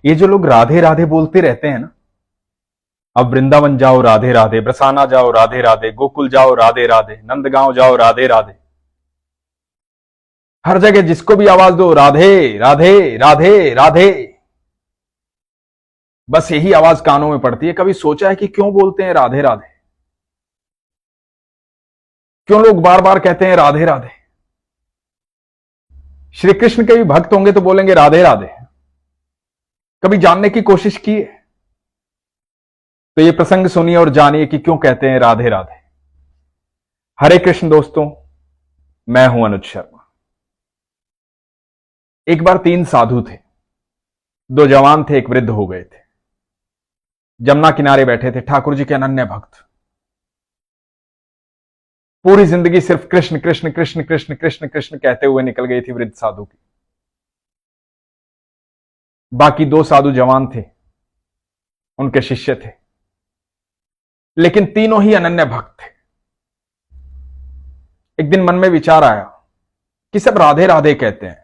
ये जो लोग राधे राधे बोलते रहते हैं ना, अब वृंदावन जाओ राधे राधे, बरसाना जाओ राधे राधे, गोकुल जाओ राधे राधे, नंदगांव जाओ राधे राधे, हर जगह जिसको भी आवाज दो राधे राधे राधे राधे, बस यही आवाज कानों में पड़ती है। कभी सोचा है कि क्यों बोलते हैं राधे राधे? क्यों लोग बार बार कहते हैं राधे राधे? श्री कृष्ण के भी भक्त होंगे तो बोलेंगे राधे राधे। कभी जानने की कोशिश की है? तो ये प्रसंग सुनिए और जानिए कि क्यों कहते हैं राधे राधे। हरे कृष्ण दोस्तों, मैं हूं अनुज शर्मा। एक बार 3 साधु थे, 2 जवान थे, एक वृद्ध हो गए थे। जमुना किनारे बैठे थे, ठाकुर जी के अनन्य भक्त। पूरी जिंदगी सिर्फ कृष्ण कृष्ण कृष्ण कृष्ण कृष्ण कृष्ण कहते हुए निकल गई थी वृद्ध साधु की। बाकी 2 साधु जवान थे, उनके शिष्य थे, लेकिन तीनों ही अनन्य भक्त थे। एक दिन मन में विचार आया कि सब राधे राधे कहते हैं,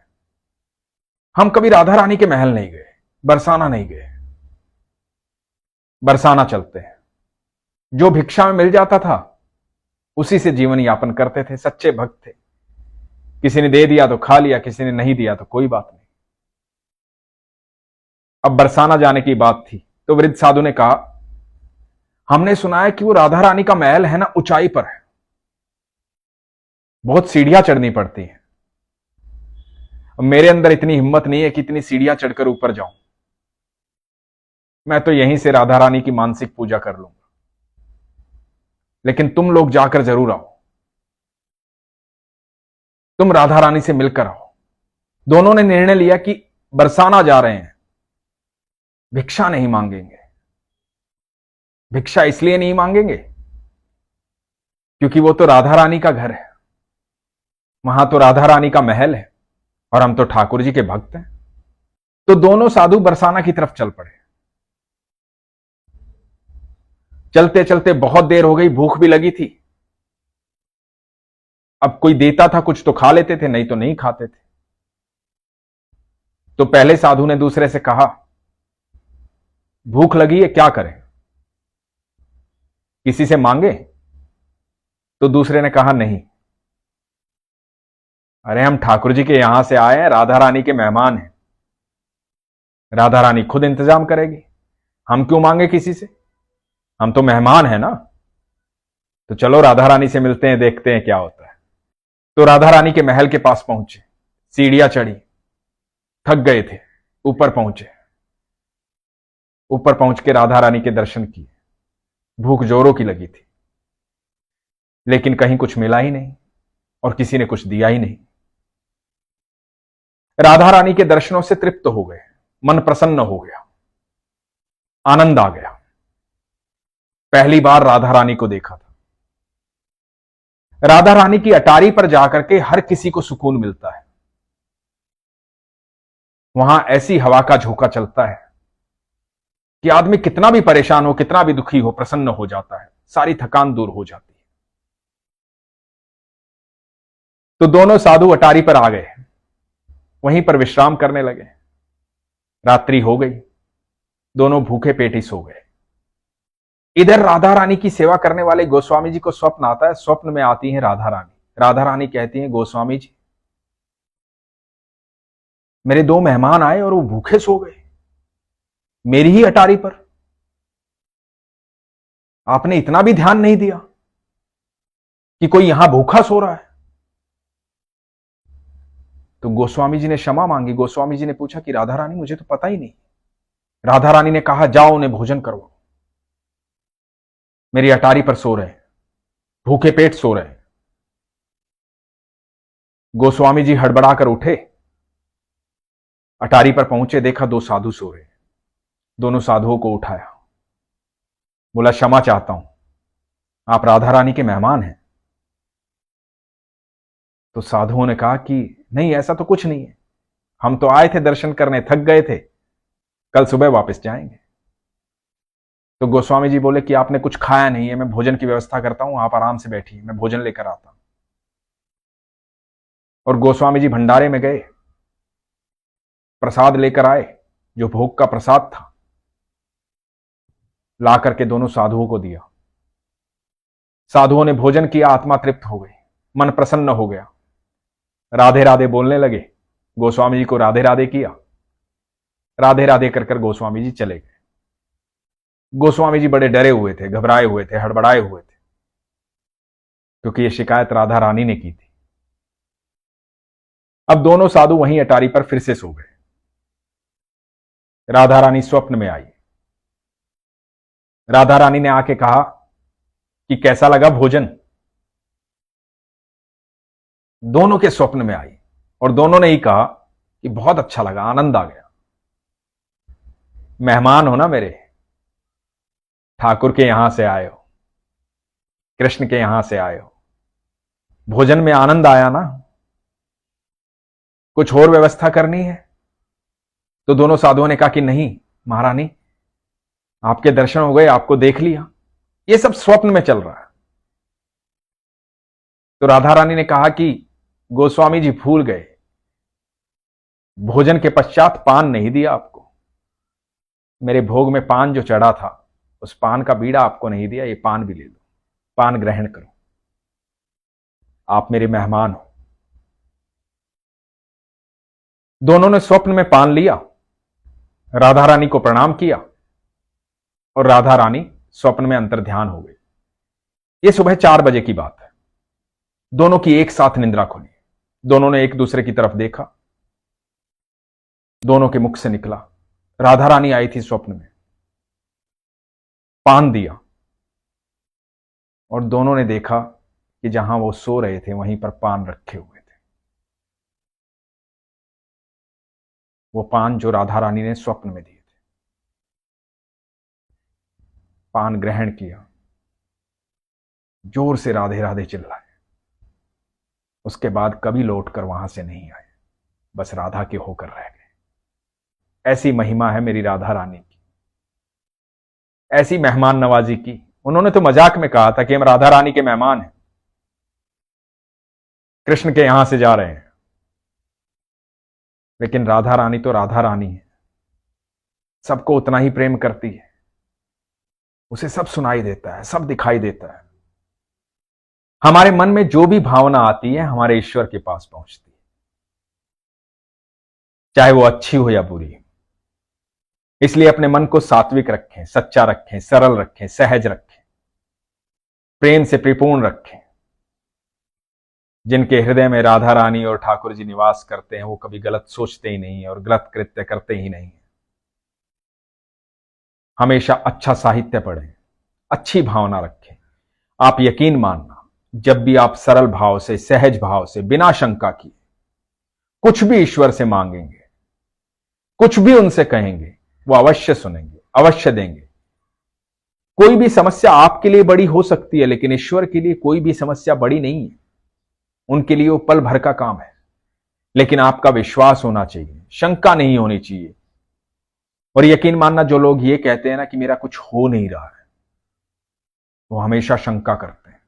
हम कभी राधा रानी के महल नहीं गए, बरसाना नहीं गए। बरसाना चलते हैं। जो भिक्षा में मिल जाता था उसी से जीवन यापन करते थे। सच्चे भक्त थे। किसी ने दे दिया तो खा लिया, किसी ने नहीं दिया तो कोई बात नहीं। अब बरसाना जाने की बात थी तो वृद्ध साधु ने कहा, हमने सुना है कि वो राधा रानी का महल है ना, ऊंचाई पर है, बहुत सीढ़ियां चढ़नी पड़ती हैं। मेरे अंदर इतनी हिम्मत नहीं है कि इतनी सीढ़ियां चढ़कर ऊपर जाऊं। मैं तो यहीं से राधा रानी की मानसिक पूजा कर लूंगा, लेकिन तुम लोग जाकर जरूर आओ, तुम राधा रानी से मिलकर आओ। दोनों ने निर्णय लिया कि बरसाना जा रहे हैं, भिक्षा नहीं मांगेंगे। भिक्षा इसलिए नहीं मांगेंगे क्योंकि वो तो राधा रानी का घर है, वहां तो राधा रानी का महल है, और हम तो ठाकुर जी के भक्त हैं। तो दोनों साधु बरसाना की तरफ चल पड़े। चलते चलते बहुत देर हो गई, भूख भी लगी थी। अब कोई देता था कुछ तो खा लेते थे, नहीं तो नहीं खाते थे। तो पहले साधु ने दूसरे से कहा, भूख लगी है, क्या करें, किसी से मांगे? तो दूसरे ने कहा, नहीं, अरे हम ठाकुर जी के यहां से आए हैं, राधा रानी के मेहमान हैं, राधा रानी खुद इंतजाम करेगी, हम क्यों मांगे किसी से, हम तो मेहमान हैं ना। तो चलो राधा रानी से मिलते हैं, देखते हैं क्या होता है। तो राधा रानी के महल के पास पहुंचे, सीढ़ियां चढ़ी, थक गए थे, ऊपर पहुंचे। ऊपर पहुंच के राधा रानी के दर्शन किए। भूख जोरों की लगी थी, लेकिन कहीं कुछ मिला ही नहीं और किसी ने कुछ दिया ही नहीं। राधा रानी के दर्शनों से तृप्त हो गए, मन प्रसन्न हो गया, आनंद आ गया। पहली बार राधा रानी को देखा था। राधा रानी की अटारी पर जाकर के हर किसी को सुकून मिलता है। वहां ऐसी हवा का झोंका चलता है कि आदमी कितना भी परेशान हो, कितना भी दुखी हो, प्रसन्न हो जाता है, सारी थकान दूर हो जाती है। तो दोनों साधु अटारी पर आ गए, वहीं पर विश्राम करने लगे। रात्रि हो गई, दोनों भूखे पेट ही सो गए। इधर राधा रानी की सेवा करने वाले गोस्वामी जी को स्वप्न आता है। स्वप्न में आती है राधा रानी। राधा रानी कहती है, गोस्वामी जी, मेरे 2 मेहमान आए और वो भूखे सो गए मेरी ही अटारी पर। आपने इतना भी ध्यान नहीं दिया कि कोई यहां भूखा सो रहा है। तो गोस्वामी जी ने क्षमा मांगी। गोस्वामी जी ने पूछा कि राधा रानी, मुझे तो पता ही नहीं। राधा रानी ने कहा, जाओ उन्हें भोजन करो, मेरी अटारी पर सो रहे, भूखे पेट सो रहे। गोस्वामी जी हड़बड़ाकर उठे, अटारी पर पहुंचे, देखा 2 साधु सो रहे। दोनों साधुओं को उठाया, बोला, क्षमा चाहता हूं, आप राधा रानी के मेहमान हैं। तो साधुओं ने कहा कि नहीं, ऐसा तो कुछ नहीं है, हम तो आए थे दर्शन करने, थक गए थे, कल सुबह वापस जाएंगे। तो गोस्वामी जी बोले कि आपने कुछ खाया नहीं है, मैं भोजन की व्यवस्था करता हूं, आप आराम से बैठिए, मैं भोजन लेकर आता हूं। और गोस्वामी जी भंडारे में गए, प्रसाद लेकर आए, जो भोग का प्रसाद था, ला करके दोनों साधुओं को दिया। साधुओं ने भोजन किया, आत्मा तृप्त हो गई, मन प्रसन्न हो गया, राधे राधे बोलने लगे। गोस्वामी जी को राधे राधे किया, राधे राधे कर कर गोस्वामी जी चले गए। गोस्वामी जी बड़े डरे हुए थे, घबराए हुए थे, हड़बड़ाए हुए थे, क्योंकि यह शिकायत राधा रानी ने की थी। अब दोनों साधु वहीं अटारी पर फिर से सो गए। राधा रानी स्वप्न में आई। राधा रानी ने आके कहा कि कैसा लगा भोजन। दोनों के स्वप्न में आई और दोनों ने ही कहा कि बहुत अच्छा लगा, आनंद आ गया। मेहमान हो ना मेरे, ठाकुर के यहां से आए हो, कृष्ण के यहां से आए हो, भोजन में आनंद आया ना, कुछ और व्यवस्था करनी है? तो दोनों साधुओं ने कहा कि नहीं महारानी, आपके दर्शन हो गए, आपको देख लिया, ये सब स्वप्न में चल रहा है। तो राधा रानी ने कहा कि गोस्वामी जी भूल गए, भोजन के पश्चात पान नहीं दिया आपको, मेरे भोग में पान जो चढ़ा था उस पान का बीड़ा आपको नहीं दिया, ये पान भी ले लो, पान ग्रहण करो, आप मेरे मेहमान हो। दोनों ने स्वप्न में पान लिया, राधा रानी को प्रणाम किया और राधा रानी स्वप्न में अंतर्ध्यान हो गई। यह सुबह 4 बजे की बात है। दोनों की एक साथ निंद्रा खुली। दोनों ने एक दूसरे की तरफ देखा। दोनों के मुख से निकला, राधा रानी आई थी स्वप्न में, पान दिया, और दोनों ने देखा कि जहां वो सो रहे थे वहीं पर पान रखे हुए थे। वो पान जो राधा रानी ने स्वप्न में दिए थे। पान ग्रहण किया, जोर से राधे राधे चिल्लाए। उसके बाद कभी लौटकर वहां से नहीं आए, बस राधा के होकर रह गए। ऐसी महिमा है मेरी राधा रानी की, ऐसी मेहमान नवाजी की। उन्होंने तो मजाक में कहा था कि हम राधा रानी के मेहमान हैं, कृष्ण के यहां से जा रहे हैं, लेकिन राधा रानी तो राधा रानी है, सबको उतना ही प्रेम करती है, उसे सब सुनाई देता है, सब दिखाई देता है। हमारे मन में जो भी भावना आती है हमारे ईश्वर के पास पहुंचती है, चाहे वो अच्छी हो या बुरी। इसलिए अपने मन को सात्विक रखें, सच्चा रखें, सरल रखें, सहज रखें, प्रेम से परिपूर्ण रखें। जिनके हृदय में राधा रानी और ठाकुर जी निवास करते हैं वो कभी गलत सोचते ही नहीं है और गलत कृत्य करते ही नहीं है। हमेशा अच्छा साहित्य पढ़ें, अच्छी भावना रखें। आप यकीन मानना, जब भी आप सरल भाव से, सहज भाव से, बिना शंका किए कुछ भी ईश्वर से मांगेंगे, कुछ भी उनसे कहेंगे, वो अवश्य सुनेंगे, अवश्य देंगे। कोई भी समस्या आपके लिए बड़ी हो सकती है, लेकिन ईश्वर के लिए कोई भी समस्या बड़ी नहीं है। उनके लिए वो पल भर का काम है, लेकिन आपका विश्वास होना चाहिए, शंका नहीं होनी चाहिए। और यकीन मानना, जो लोग ये कहते हैं ना कि मेरा कुछ हो नहीं रहा है, वो हमेशा शंका करते हैं।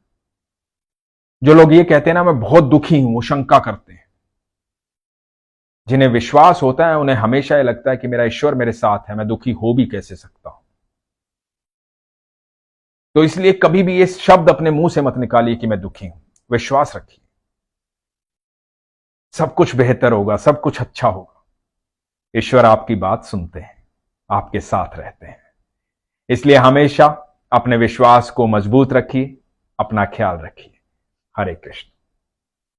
जो लोग ये कहते हैं ना मैं बहुत दुखी हूं, वो शंका करते हैं। जिन्हें विश्वास होता है उन्हें हमेशा यह लगता है कि मेरा ईश्वर मेरे साथ है, मैं दुखी हो भी कैसे सकता हूं। तो इसलिए कभी भी ये शब्द अपने मुंह से मत निकालिए कि मैं दुखी हूं। विश्वास रखिए, सब कुछ बेहतर होगा, सब कुछ अच्छा होगा। ईश्वर आपकी बात सुनते हैं, आपके साथ रहते हैं। इसलिए हमेशा अपने विश्वास को मजबूत रखिए, अपना ख्याल रखिए। हरे कृष्ण।